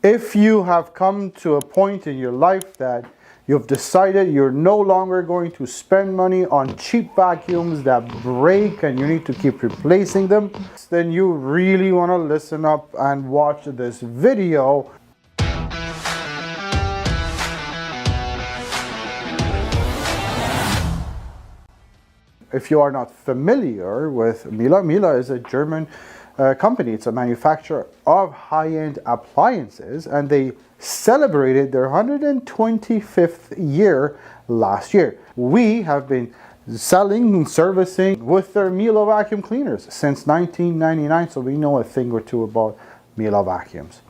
If you have come to a point in your life that you've decided you're no longer going to spend money on cheap vacuums that break and you need to keep replacing them, then you really want to listen up and watch this video. If you are not familiar with Miele, Miele is a German company. It's a manufacturer of high-end appliances, and they celebrated their 125th year last year. We have been selling and servicing with their Miele vacuum cleaners since 1999, so we know a thing or two about Miele vacuums.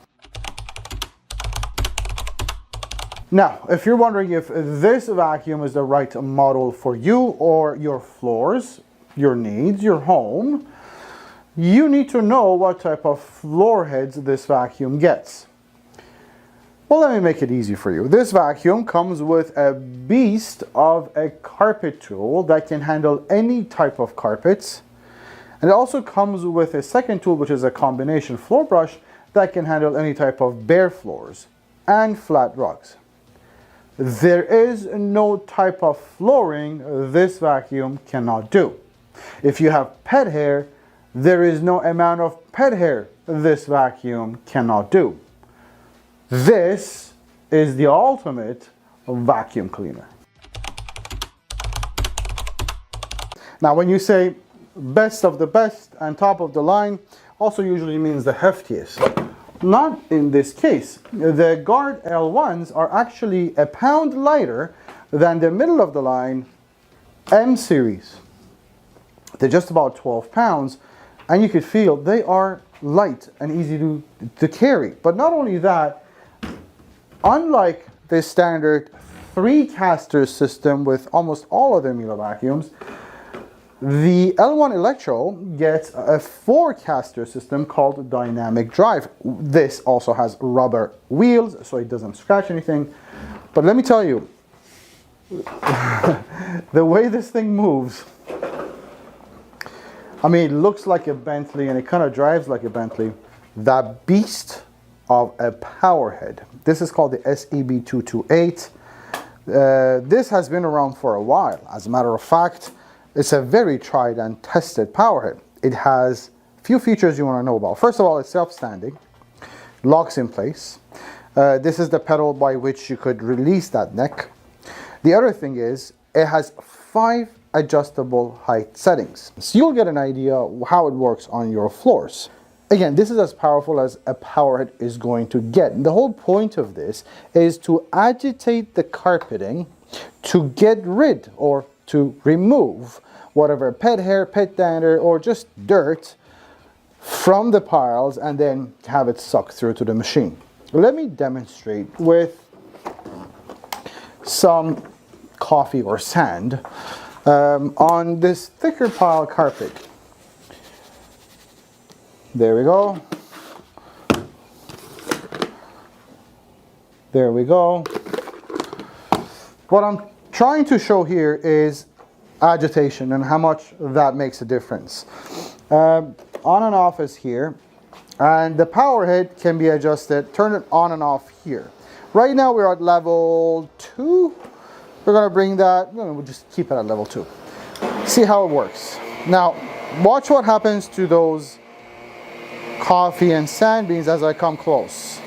Now, if you're wondering if this vacuum is the right model for you or your floors, your needs, your home, you need to know what type of floor heads this vacuum gets. Well, let me make it easy for you. This vacuum comes with a beast of a carpet tool that can handle any type of carpets. And it also comes with a second tool, which is a combination floor brush that can handle any type of bare floors and flat rugs. There is no type of flooring this vacuum cannot do. If you have pet hair, there is no amount of pet hair this vacuum cannot do. This is the ultimate vacuum cleaner. Now, when you say best of the best and top of the line, also usually means the heftiest. Not in this case. The Guard L1s are actually a pound lighter than the middle of the line M series. They're just about 12 pounds, and you could feel they are light and easy to carry. But not only that, unlike the standard 3-caster system with almost all other Miele vacuums, the L1 Electro gets a 4-caster system called dynamic drive. This also has rubber wheels, so it doesn't scratch anything. But let me tell you, the way this thing moves, I mean, it looks like a Bentley and it kind of drives like a Bentley. That beast of a power head. This is called the SEB228. This has been around for a while. As a matter of fact, it's a very tried and tested power head. It has a few features you want to know about. First of all, it's self-standing, locks in place. This is the pedal by which you could release that neck. The other thing is it has 5 adjustable height settings. So you'll get an idea how it works on your floors. Again, this is as powerful as a power head is going to get. And the whole point of this is to agitate the carpeting to get rid or to remove whatever pet hair, pet dander, or just dirt from the piles and then have it sucked through to the machine. Let me demonstrate with some coffee or sand on this thicker pile carpet. There we go. There we go. What I'm trying to show here is agitation and how much that makes a difference. On and off is here, and the power head can be adjusted, turn it on and off here. Right now we're at level 2. We're going to bring that, no, we'll just keep it at level 2. See how it works. Now, watch what happens to those coffee and sand beans as I come close.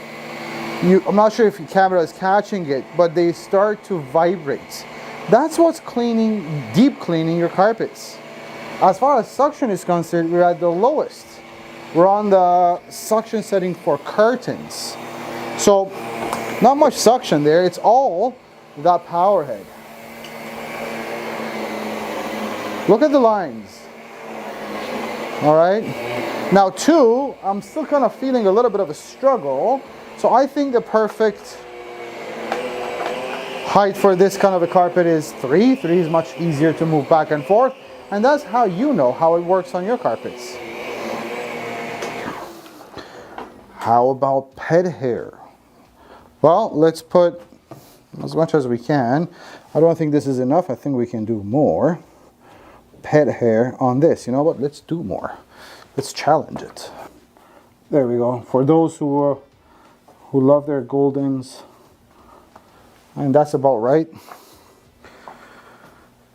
I'm not sure if your camera is catching it, but they start to vibrate. That's what's cleaning, deep cleaning your carpets. As far as suction is concerned, we're at the lowest. We're on the suction setting for curtains. So, not much suction there. It's all that power head. Look at the lines. All right. Now 2, I'm still kind of feeling a little bit of a struggle. So I think the perfect height for this kind of a carpet is 3. 3 is much easier to move back and forth. And that's how you know how it works on your carpets. How about pet hair? Well, let's put as much as we can. I don't think this is enough. I think we can do more pet hair on this. You know what? Let's do more. Let's challenge it. There we go. For those who who love their Goldens. And that's about right.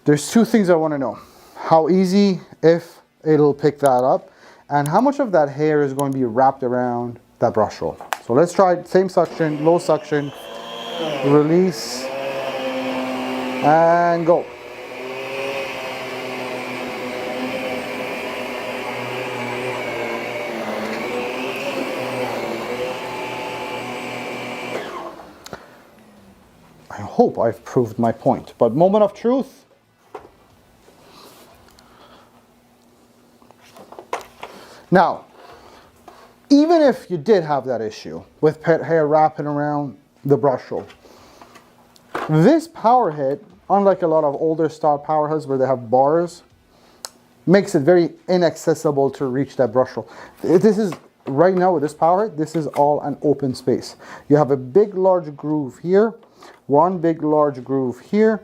There's two things I want to know. How easy, if it'll pick that up, and how much of that hair is going to be wrapped around that brush roll. So let's try it. Same suction, low suction, release, and go. I hope I've proved my point, but moment of truth. Now, even if you did have that issue with pet hair wrapping around the brush roll, this power head, unlike a lot of older style power heads where they have bars, makes it very inaccessible to reach that brush roll. This is, right now with this power head, this is all an open space. You have a big large groove here, one big large groove here.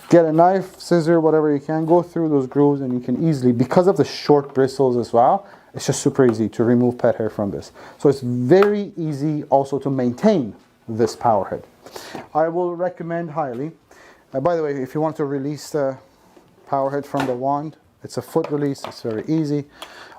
Get a knife, scissor, whatever you can, go through those grooves, and you can easily, because of the short bristles as well, it's just super easy to remove pet hair from this. So it's very easy also to maintain this power head. I will recommend highly. By the way, if you want to release the power head from the wand, it's a foot release, it's very easy.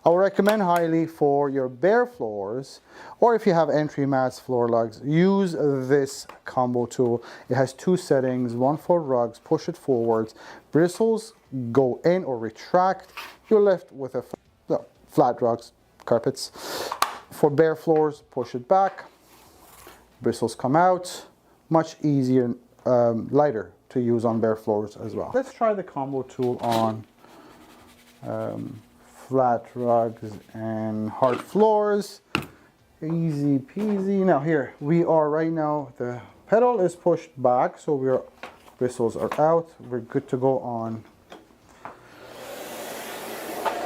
I will recommend highly for your bare floors, or if you have entry mats, floor lugs, use this combo tool. It has two settings, one for rugs, push it forwards, bristles go in or retract. You're left with a flat rugs, carpets. For bare floors, push it back, bristles come out. Much easier, lighter to use on bare floors as well. Let's try the combo tool on flat rugs and hard floors. Easy peasy. Now here we are right now, the pedal is pushed back, so bristles are out. We're good to go on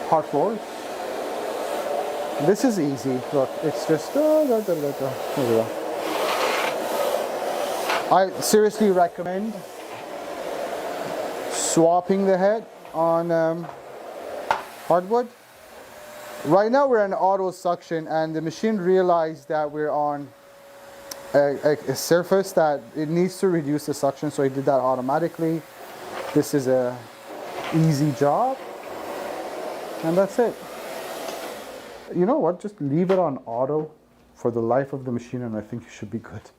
hard floors. This is easy. Look, it's just there we go. I seriously recommend swapping the head on hardwood. Right now we're in auto suction, and the machine realized that we're on a surface that it needs to reduce the suction, so it did that automatically. This is a easy job, and that's it. You know what, just leave it on auto for the life of the machine, and I think you should be good.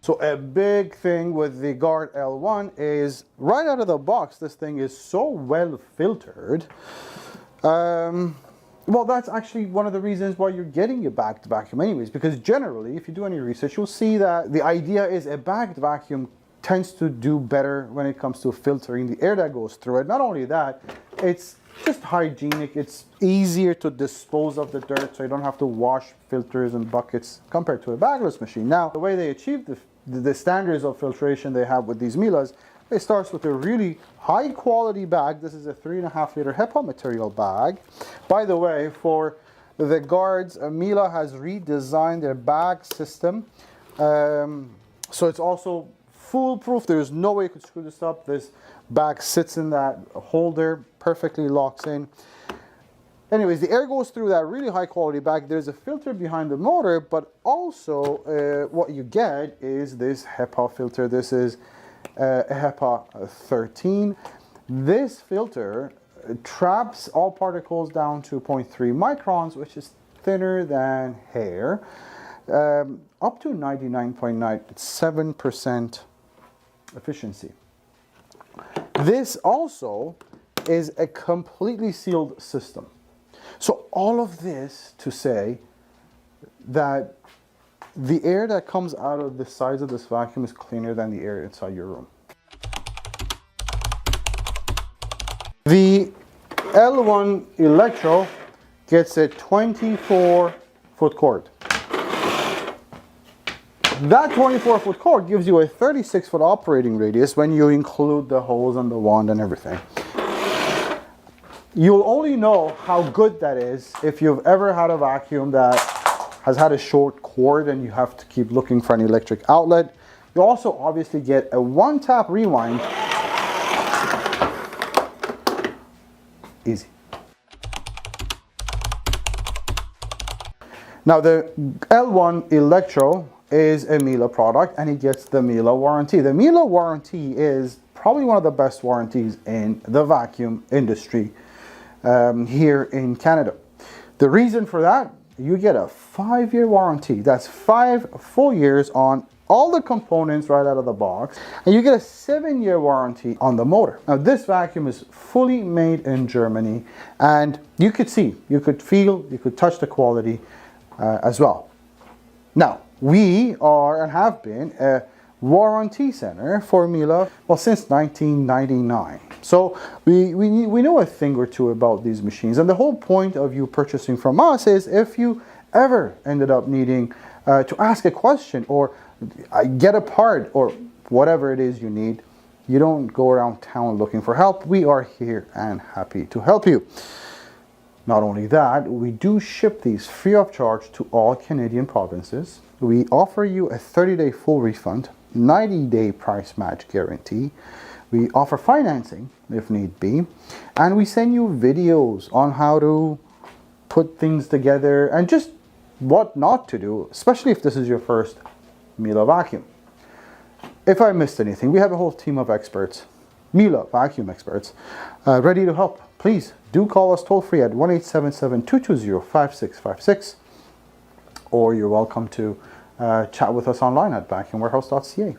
So a big thing with the Guard L1 is right out of the box, this thing is so well filtered. Well, that's actually one of the reasons why you're getting a bagged vacuum anyways, because generally, if you do any research, you'll see that the idea is a bagged vacuum tends to do better when it comes to filtering the air that goes through it. Not only that, it's just hygienic, it's easier to dispose of the dirt, so you don't have to wash filters and buckets compared to a bagless machine. Now, the way they achieve the standards of filtration they have with these Miele's, it starts with a really high quality bag. This is a 3.5 liter HEPA material bag. By the way, for the Guards, Miele has redesigned their bag system. So it's also foolproof. There's no way you could screw this up. This bag sits in that holder, perfectly locks in. Anyways, the air goes through that really high quality bag. There's a filter behind the motor, but also what you get is this HEPA filter. This is a HEPA 13. This filter traps all particles down to 0.3 microns, which is thinner than hair, up to 99.97% efficiency. This also is a completely sealed system. So all of this to say that the air that comes out of the sides of this vacuum is cleaner than the air inside your room. The L1 Electro gets a 24-foot cord. That 24-foot cord gives you a 36-foot operating radius when you include the hose and the wand and everything. You'll only know how good that is if you've ever had a vacuum that has had a short cord and you have to keep looking for an electric outlet. You also obviously get a one-tap rewind. Easy. Now the L1 Electro is a Miele product and it gets the Miele warranty. The Miele warranty is probably one of the best warranties in the vacuum industry here in Canada. The reason for that, you get a 5-year warranty. That's 5 full years on all the components right out of the box, and you get a 7-year warranty on the motor. Now this vacuum is fully made in Germany, and you could see, you could feel, you could touch the quality as well. Now we are and have been a warranty center for Miele, well, since 1999. So we know a thing or two about these machines, and the whole point of you purchasing from us is if you ever ended up needing to ask a question or get a part or whatever it is you need, you don't go around town looking for help. We are here and happy to help you. Not only that, we do ship these free of charge to all Canadian provinces. We offer you a 30-day full refund, 90-day price match guarantee. We offer financing if need be, and we send you videos on how to put things together and just what not to do, especially if this is your first Miele vacuum. If I missed anything, we have a whole team of experts, Miele vacuum experts, ready to help. Please do call us toll free at 1-877-220-5656, or you're welcome to chat with us online at vacuumwarehouse.ca.